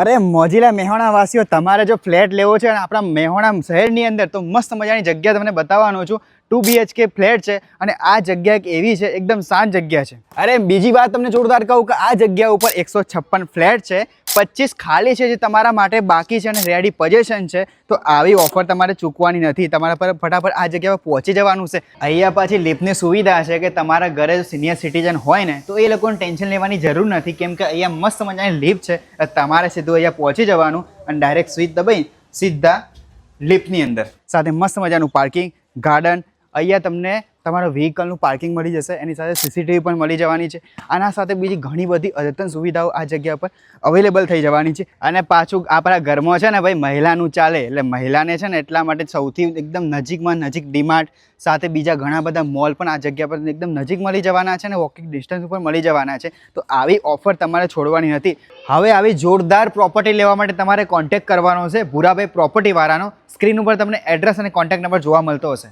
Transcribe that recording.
અરે મોજીલા મેહોણા વાસીઓ, તમારે જો ફ્લેટ લેવો છે અને આપણા મેહોણા શહેરની અંદર, તો મસ્ત મજાની જગ્યા તમને બતાવવાનો છું. 2 BHK ફ્લેટ છે અને આ જગ્યા એક એવી છે, એકદમ શાંત જગ્યા છે. અરે બીજી વાત તમને જોરદાર કહું કે આ જગ્યા ઉપર 156 ફ્લેટ છે, 25 ખાલી છે જે તમારા માટે બાકી છે અને રેડી પોઝિશન છે. તો આવી ઓફર તમારે ચૂકવાની નથી. તમારા પર ફટાફટ આ જગ્યા પર પહોંચી જવાનું છે. અહીંયા પાછી લિફ્ટની સુવિધા છે કે તમારા ઘરે સિનિયર સિટીઝન હોય ને તો એ લોકોને ટેન્શન લેવાની જરૂર નથી, કેમ કે અહીંયા મસ્ત મજાની લિફ્ટ છે. તમારે સીધું અહીંયા પહોંચી જવાનું અને ડાયરેક્ટ સ્વિચ દબાઈ સીધા લિફ્ટની અંદર. સાથે મસ્ત મજાનું પાર્કિંગ, ગાર્ડન, અહીંયા તમને તમારા વ્હીકલનું પાર્કિંગ મળી જશે. એની સાથે CCTV પણ મળી જવાની છે. આના સાથે બીજી ઘણી બધી અદ્યતન સુવિધાઓ આ જગ્યા પર અવેલેબલ થઈ જવાની છે. અને પાછું આપણા ઘરમાં છે ને ભાઈ મહિલાનું ચાલે, એટલે મહિલાને છે ને એટલા માટે સૌથી એકદમ નજીકમાં નજીક ડીમાર્ટ સાથે બીજા ઘણા બધા મોલ પણ આ જગ્યા પર એકદમ નજીક મળી જવાના છે અને વોકિંગ ડિસ્ટન્સ ઉપર મળી જવાના છે. તો આવી ઓફર તમારે છોડવાની નથી. હવે આવી જોરદાર પ્રોપર્ટી લેવા માટે તમારે કોન્ટેક્ટ કરવાનો છે ભૂરાભાઈ પ્રોપર્ટીવાળાનો. સ્ક્રીન ઉપર તમને એડ્રેસ અને કોન્ટેક્ટ નંબર જોવા મળતો હશે.